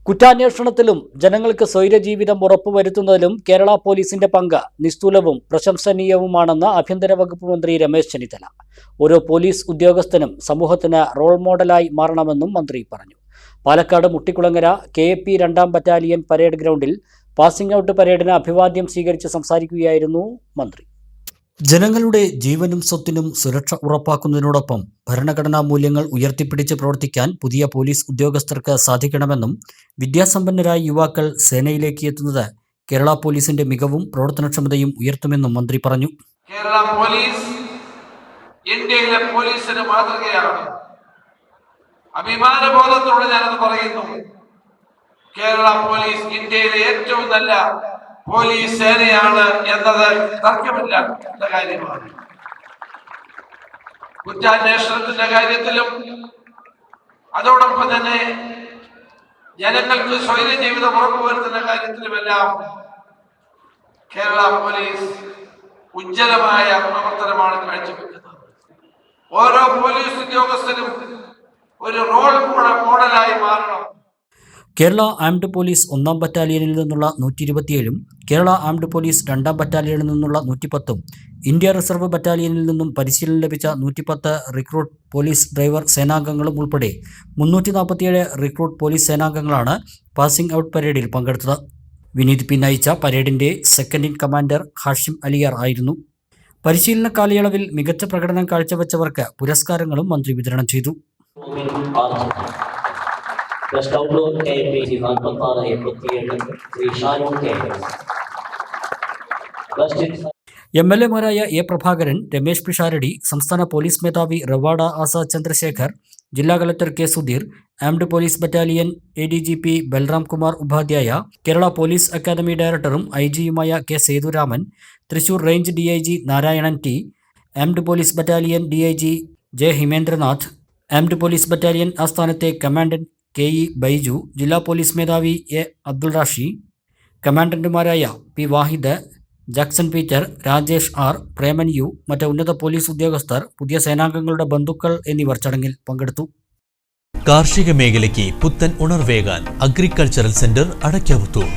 കുറ്റാന്വേഷണത്തിലും ജനങ്ങൾക്ക് സ്വൈരജീവിതം ഉറപ്പുവരുത്തുന്നതിലും കേരള പോലീസിന്റെ പങ്ക് നിസ്തുലവും പ്രശംസനീയവുമാണെന്ന് ആഭ്യന്തര വകുപ്പ് മന്ത്രി രമേശ് ചെന്നിത്തല. ഓരോ പോലീസ് ഉദ്യോഗസ്ഥനും സമൂഹത്തിന് റോൾ മോഡലായി മാറണമെന്നും മന്ത്രി പറഞ്ഞു. Palakkad Muttikulangara KAP 2ാം battalion parade ഗ്രൗണ്ടിൽ പാസിംഗ് ഔട്ട് പരേഡിന് അഭിവാദ്യം സ്വീകരിച്ച് സംസാരിക്കുകയായിരുന്നു മന്ത്രി. ജനങ്ങളുടെ ജീവനും സ്വത്തിനും സുരക്ഷ ഉറപ്പാക്കുന്നതിനോടൊപ്പം ഭരണഘടനാ മൂല്യങ്ങൾ ഉയർത്തിപ്പിടിച്ച് പ്രവർത്തിക്കാൻ പുതിയ പോലീസ് ഉദ്യോഗസ്ഥർക്ക് സാധിക്കണമെന്നും വിദ്യാസമ്പന്നരായ യുവാക്കൾ സേനയിലേക്ക് എത്തുന്നത് കേരള പോലീസിന്റെ മികവും പ്രവർത്തനക്ഷമതയും ഉയർത്തുമെന്നും മന്ത്രി പറഞ്ഞു. കേരള പോലീസ് ഇന്ത്യയിലെ പോലീസിന് മാതൃകയാണ്. അഭിമാനബോധത്തോടെ ഞാനത് പറയുന്നു. കേരള പോലീസ് ഇന്ത്യയിലെ ഏറ്റവും നല്ല പോലീസ് സേനയാണ് എന്നത് തർക്കമില്ലാത്ത കാര്യമാണ്. കുറ്റാന്വേഷണത്തിന്റെ കാര്യത്തിലും അതോടൊപ്പം തന്നെ ജനങ്ങൾക്ക് സ്വൈര ജീവിതം ഉറപ്പുവരുത്തുന്ന കാര്യത്തിലുമെല്ലാം കേരള പോലീസ് ഉജ്ജ്വലമായ പ്രവർത്തനമാണ് കാഴ്ചവെക്കുന്നത്. ഓരോ പോലീസ് ഉദ്യോഗസ്ഥരും ഒരു റോൾ മോഡലായി മാറണം. കേരള ആംഡ് പോലീസ് 1ാം ബറ്റാലിയനിൽ നിന്നുള്ള 127ഉം കേരള ആംഡ് പോലീസ് 2ാം ബറ്റാലിയനിൽ നിന്നുള്ള 110ഉം ഇന്ത്യ റിസർവ് ബറ്റാലിയനിൽ നിന്നും പരിശീലനം ലഭിച്ച 110 റിക്രൂട്ട് പോലീസ് ഡ്രൈവർ സേനാംഗങ്ങളും ഉൾപ്പെടെ 347 റിക്രൂട്ട് പോലീസ് സേനാംഗങ്ങളാണ് പാസിംഗ് ഔട്ട് പരേഡിൽ പങ്കെടുത്തത്. വിനീത് പി നയിച്ച പരേഡിന്റെ second in commander Hashim Aliyar ആയിരുന്നു. പരിശീലന കാലയളവിൽ മികച്ച പ്രകടനം കാഴ്ചവെച്ചവർക്ക് പുരസ്കാരങ്ങളും മന്ത്രി വിതരണം ചെയ്തു. MLA-മാരായ A. പ്രഭാകരൻ, രമേശ് പിഷാരടി, സംസ്ഥാന പോലീസ് മേധാവി റവാഡ ആസാദ് ചന്ദ്രശേഖർ, ജില്ലാ collector K. Sudheer, armed police battalion ADGP Balram Kumar Upadhyay, Kerala police academy ഡയറക്ടറും IG-യുമായ K. Sethuraman, Thrissur range DIG Narayanan T, armed police battalion DIG J. Himendranath, armed police battalion ആസ്ഥാനത്തെ കമാൻഡന്റ് KE ബൈജു, ജില്ലാ പോലീസ് മേധാവി A. അബ്ദുൾ റാഷി, കമാൻഡന്റുമാരായ P. Wahid, Jackson Peter, Rajesh R, Preman U, മറ്റ് ഉന്നത പോലീസ് ഉദ്യോഗസ്ഥർ, പുതിയ സേനാംഗങ്ങളുടെ ബന്ധുക്കൾ എന്നിവർ ചടങ്ങിൽ പങ്കെടുത്തു. കാർഷിക മേഖലയ്ക്ക് പുത്തൻ ഉണർവേകാൻ അഗ്രികൾച്ചറൽ സെന്റർ അടയ്ക്കാവുത്തൂർ.